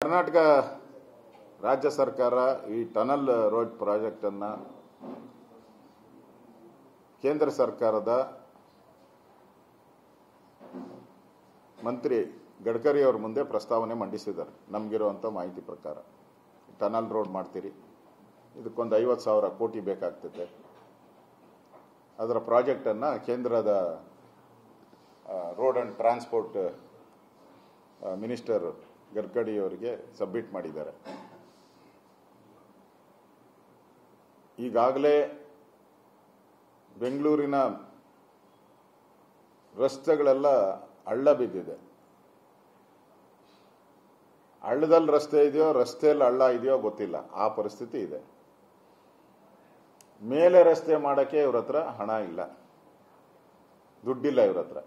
ಕರ್ನಾಟಕ ರಾಜ್ಯ ಸರ್ಕಾರ ಈ ಟನಲ್ ರೋಡ್ ಪ್ರಾಜೆಕ್ಟ್ ಅನ್ನ ಕೇಂದ್ರ ಸರ್ಕಾರದ ಮಂತ್ರಿ ಗಡ್ಕರಿ ಅವರ ಮುಂದೆ ಪ್ರಸ್ತಾವನೆ ಮಂಡಿಸಿದ್ದಾರೆ. ನಮಗಿರುವಂಥ ಮಾಹಿತಿ ಪ್ರಕಾರ ಟನಲ್ ರೋಡ್ ಮಾಡ್ತೀರಿ, ಇದಕ್ಕೊಂದು 50,000 ಕೋಟಿ ಬೇಕಾಗ್ತದೆ. ಅದರ ಪ್ರಾಜೆಕ್ಟನ್ನು ಕೇಂದ್ರದ road and transport minister Gadkari ಅವರಿಗೆ ಸಬ್ಮಿಟ್ ಮಾಡಿದ್ದಾರೆ. ಈಗಾಗಲೇ ಬೆಂಗಳೂರಿನ ರಸ್ತೆಗಳೆಲ್ಲ ಹಳ್ಳ ಬಿದ್ದಿದೆ. ಹಳ್ಳದಲ್ಲಿ ರಸ್ತೆ ಇದೆಯೋ ರಸ್ತೆಯಲ್ಲಿ ಹಳ್ಳ ಇದೆಯೋ ಗೊತ್ತಿಲ್ಲ, ಆ ಪರಿಸ್ಥಿತಿ ಇದೆ. ಮೇಲೆ ರಸ್ತೆ ಮಾಡೋಕ್ಕೆ ಇವ್ರ ಹತ್ರ ಹಣ ಇಲ್ಲ, ದುಡ್ಡಿಲ್ಲ ಇವ್ರ ಹತ್ರ.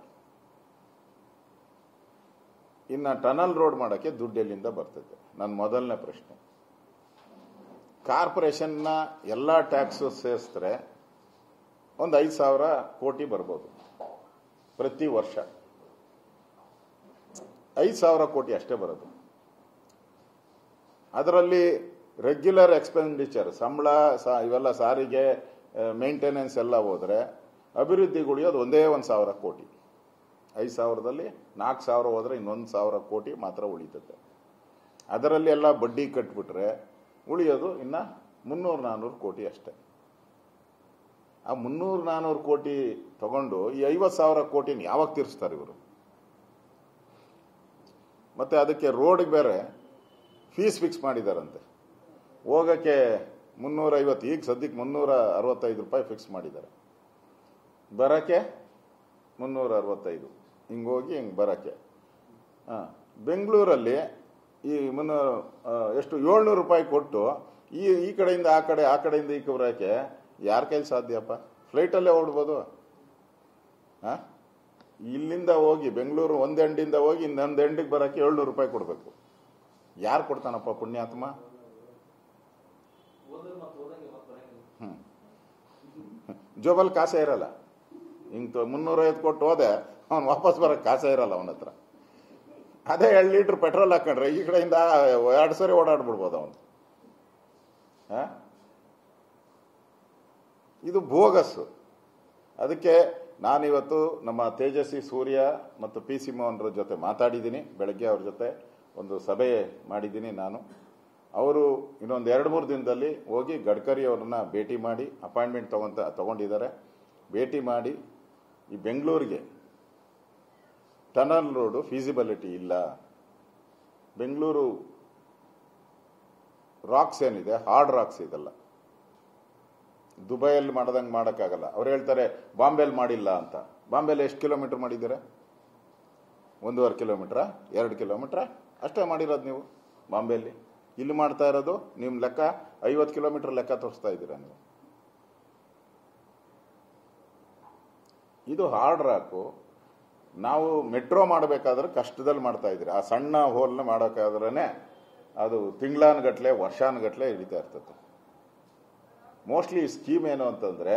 ಇನ್ನು ಟನಲ್ ರೋಡ್ ಮಾಡೋಕ್ಕೆ ದುಡ್ಡು ಎಲ್ಲಿಂದ ಬರ್ತದೆ? ನನ್ನ ಮೊದಲನೇ ಪ್ರಶ್ನೆ. ಕಾರ್ಪೊರೇಷನ್ನ ಎಲ್ಲ ಟ್ಯಾಕ್ಸು ಸೇರಿಸಿದ್ರೆ ಒಂದು 5,000 ಕೋಟಿ ಬರ್ಬೋದು ಪ್ರತಿ ವರ್ಷ. 5,000 ಕೋಟಿ ಅಷ್ಟೇ ಬರೋದು. ಅದರಲ್ಲಿ ರೆಗ್ಯುಲರ್ ಎಕ್ಸ್ಪೆಂಡಿಚರ್, ಸಂಬಳ, ಇವೆಲ್ಲ ಸಾರಿಗೆ, ಮೇಂಟೆನೆನ್ಸ್ ಎಲ್ಲ ಹೋದರೆ ಅಭಿವೃದ್ಧಿಗೆ ಉಳಿಯೋದು ಒಂದೇ 1,000 ಕೋಟಿ. 5,000ದಲ್ಲಿ 4,000 ಹೋದರೆ ಇನ್ನೊಂದು 1,000 ಕೋಟಿ ಮಾತ್ರ ಉಳಿತದೆ. ಅದರಲ್ಲಿ ಎಲ್ಲ ಬಡ್ಡಿ ಕಟ್ಬಿಟ್ರೆ ಉಳಿಯೋದು ಇನ್ನು 300-400 ಕೋಟಿ ಅಷ್ಟೇ. ಆ 300-400 ಕೋಟಿ ತಗೊಂಡು ಈ 50,000 ಕೋಟಿನ ಯಾವಾಗ ತೀರಿಸ್ತಾರೆ ಇವರು? ಮತ್ತೆ ಅದಕ್ಕೆ ರೋಡ್ಗೆ ಬೇರೆ ಫೀಸ್ ಫಿಕ್ಸ್ ಮಾಡಿದಾರಂತೆ. ಹೋಗೋಕ್ಕೆ 350, ಈಗ ಸದ್ಯಕ್ಕೆ 365 ರೂಪಾಯಿ ಫಿಕ್ಸ್ ಮಾಡಿದ್ದಾರೆ. ಬರೋಕ್ಕೆ 365, ಹಿಂಗೋಗಿ ಹಿಂಗೆ ಬರೋಕ್ಕೆ. ಬೆಂಗಳೂರಲ್ಲಿ ಈ ಎಷ್ಟು 700 ರೂಪಾಯಿ ಕೊಟ್ಟು ಈ ಕಡೆಯಿಂದ ಆ ಕಡೆ, ಆ ಕಡೆಯಿಂದ ಈ ಬರೋಕ್ಕೆ ಯಾರ ಕೈಲಿ ಸಾಧ್ಯಪ್ಪ? ಫ್ಲೈಟಲ್ಲೇ ಓಡ್ಬೋದು. ಇಲ್ಲಿಂದ ಹೋಗಿ ಬೆಂಗಳೂರು ಒಂದು ಎಂಡಿಂದ ಹೋಗಿ ಇನ್ನೊಂದು ಎಂಡಿಗೆ ಬರೋಕ್ಕೆ 700 ರೂಪಾಯಿ ಕೊಡಬೇಕು. ಯಾರು ಕೊಡ್ತಾನಪ್ಪ ಪುಣ್ಯಾತ್ಮ? ಜೋಬಲ್ಲಿ ಕಾಸೇ ಇರಲ್ಲ. ಹಿಂಗೆ 350 ಕೊಟ್ಟು ಹೋದೆ, ಅವನು ವಾಪಸ್ ಬರೋಕ್ಕೆ ಕಾಸೇ ಇರಲ್ಲ ಅವನ ಹತ್ರ. ಅದೇ 2 ಲೀಟ್ರ್ ಪೆಟ್ರೋಲ್ ಹಾಕೊಂಡ್ರೆ ಈ ಕಡೆಯಿಂದ 2 ಸರಿ ಓಡಾಡ್ಬಿಡ್ಬೋದು ಅವನು. ಇದು ಬೋಗಸ್ಸು. ಅದಕ್ಕೆ ನಾನಿವತ್ತು ನಮ್ಮ ತೇಜಸ್ವಿ ಸೂರ್ಯ ಮತ್ತು PC ಮೋಹನ್ರ ಜೊತೆ ಮಾತಾಡಿದ್ದೀನಿ. ಬೆಳಗ್ಗೆ ಅವ್ರ ಜೊತೆ ಒಂದು ಸಭೆ ಮಾಡಿದ್ದೀನಿ ನಾನು. ಅವರು ಇನ್ನೊಂದು 2-3 ದಿನದಲ್ಲಿ ಹೋಗಿ ಗಡ್ಕರಿ ಅವ್ರನ್ನ ಭೇಟಿ ಮಾಡಿ ಅಪಾಯಿಂಟ್ಮೆಂಟ್ ತಗೊಂಡಿದ್ದಾರೆ. ಭೇಟಿ ಮಾಡಿ ಈ ಬೆಂಗಳೂರಿಗೆ ಟನಲ್ ರೋಡು ಫೀಸಿಬಿಲಿಟಿ ಇಲ್ಲ. ಬೆಂಗಳೂರು ರಾಕ್ಸ್ ಏನಿದೆ, ಹಾರ್ಡ್ ರಾಕ್ಸ್ ಇದೆಲ್ಲ. ದುಬೈಯಲ್ಲಿ ಮಾಡ್ದಂಗೆ ಮಾಡೋಕ್ಕಾಗಲ್ಲ. ಅವ್ರು ಹೇಳ್ತಾರೆ ಬಾಂಬೆಯಲ್ಲಿ ಮಾಡಿಲ್ಲ ಅಂತ. ಬಾಂಬೆಯಲ್ಲಿ ಎಷ್ಟು ಕಿಲೋಮೀಟರ್ ಮಾಡಿದ್ದೀರಾ? 1.5 ಕಿಲೋಮೀಟ್ರಾ, 2 ಕಿಲೋಮೀಟ್ರಾ ಅಷ್ಟೇ ಮಾಡಿರೋದು ನೀವು ಬಾಂಬೆಯಲ್ಲಿ. ಇಲ್ಲಿ ಮಾಡ್ತಾ ಇರೋದು ನಿಮ್ಮ ಲೆಕ್ಕ 50 ಕಿಲೋಮೀಟರ್ ಲೆಕ್ಕ ತೋರಿಸ್ತಾ ಇದ್ದೀರಾ ನೀವು. ಇದು ಹಾರ್ಡ್ ರಾಕು. ನಾವು ಮೆಟ್ರೋ ಮಾಡಬೇಕಾದ್ರೆ ಕಷ್ಟದಲ್ಲಿ ಮಾಡ್ತಾ ಇದ್ದೀರಿ. ಆ ಸಣ್ಣ ಹೋಲ್ನ ಮಾಡೋಕ್ಕಾದ್ರೇ ಅದು ತಿಂಗಳಾನುಗಟ್ಲೆ, ವರ್ಷಾನುಗಟ್ಲೆ ಹಿಡಿತಾ ಇರ್ತದೆ. ಮೋಸ್ಟ್ಲಿ ಈ ಸ್ಕೀಮ್ ಏನು ಅಂತಂದರೆ,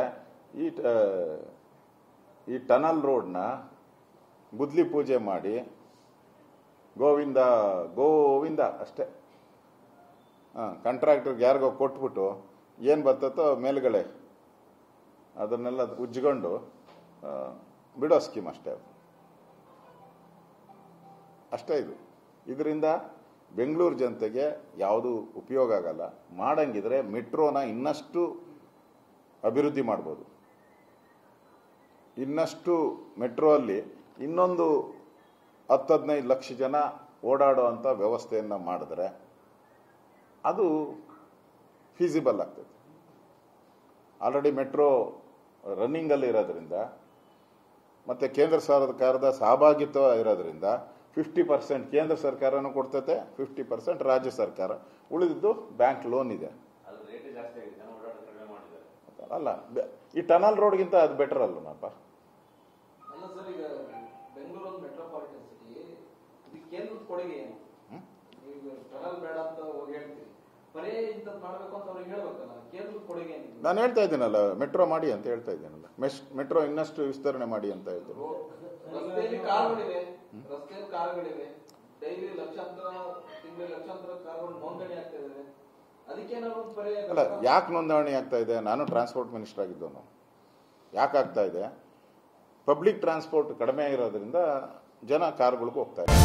ಈ ಟನಲ್ ರೋಡ್ನ ಗುದ್ಲಿ ಪೂಜೆ ಮಾಡಿ ಗೋವಿಂದ ಗೋವಿಂದ ಅಷ್ಟೇ. ಕಾಂಟ್ರಾಕ್ಟರ್ಗೆ ಯಾರಿಗೋ ಕೊಟ್ಬಿಟ್ಟು ಏನು ಬರ್ತತೋ ಮೇಲ್ಗಡೆ ಅದನ್ನೆಲ್ಲ ಉಜ್ಜಿಕೊಂಡು ಬಿಡೋ ಸ್ಕೀಮ್ ಅಷ್ಟೇ. ಅಷ್ಟೇ ಇದು. ಇದರಿಂದ ಬೆಂಗಳೂರು ಜನತೆಗೆ ಯಾವುದು ಉಪಯೋಗ ಆಗಲ್ಲ. ಮಾಡಂಗಿದ್ರೆ ಮೆಟ್ರೋನ ಇನ್ನಷ್ಟು ಅಭಿವೃದ್ಧಿ ಮಾಡ್ಬೋದು. ಇನ್ನಷ್ಟು ಮೆಟ್ರೋ ಅಲ್ಲಿ ಇನ್ನೊಂದು 10-15 ಲಕ್ಷ ಜನ ಓಡಾಡೋ ಅಂಥ ವ್ಯವಸ್ಥೆಯನ್ನು ಮಾಡಿದ್ರೆ ಅದು ಫೀಸಿಬಲ್ ಆಗ್ತದೆ. ಆಲ್ರೆಡಿ ಮೆಟ್ರೋ ರನ್ನಿಂಗಲ್ಲಿ ಇರೋದ್ರಿಂದ ಮತ್ತು ಕೇಂದ್ರ ಸರ್ಕಾರದ ಸಹಭಾಗಿತ್ವ ಇರೋದ್ರಿಂದ 50% ಕೇಂದ್ರ ಸರ್ಕಾರನೂ ಕೊಡ್ತೈತೆ, 50% ರಾಜ್ಯ ಸರ್ಕಾರ, ಉಳಿದಿದ್ದು ಬ್ಯಾಂಕ್ ಲೋನ್ ಇದೆ. ಅಲ್ಲ, ಈ ಟನಲ್ ರೋಡ್ಗಿಂತ ಅದು ಬೆಟರ್ ಅಲ್ಲನಪ್ಪ. ನಾನು ಹೇಳ್ತಾ ಇದ್ದೀನಲ್ಲ, ಮೆಟ್ರೋ ಮಾಡಿ ಅಂತ ಹೇಳ್ತಾ ಇದ್ದೀನಲ್ಲ. ಮೆಟ್ರೋ ಇನ್ನಷ್ಟು ವಿಸ್ತರಣೆ ಮಾಡಿ ಅಂತ ಹೇಳ್ತೀನಿ. ಡೈಲಿ ಲಕ್ಷಾಂತರ ತಿಂಗಳ ಲಕ್ಷಾಂತರ ಕಾರುಗಳು ನೋಂದಣಿ ಆಗ್ತಾ ಇದೆ. ಅದಕ್ಕೇನಾದ್ರು ಪರ್ಯಾಯ ಅಲ್ಲ, ಯಾಕೆ ನೋಂದಣಿ ಆಗ್ತಾ ಇದೆ? ನಾನು ಟ್ರಾನ್ಸ್ಪೋರ್ಟ್ ಮಿನಿಸ್ಟರ್ ಆಗಿದ್ದವನು. ಯಾಕೆ ಆಗ್ತಾ ಇದೆ? ಪಬ್ಲಿಕ್ ಟ್ರಾನ್ಸ್ಪೋರ್ಟ್ ಕಡಿಮೆ ಇರೋದ್ರಿಂದ ಜನ ಕಾರುಗಳಿಗೆ ಹೋಗ್ತಾ ಇದ್ದಾರೆ.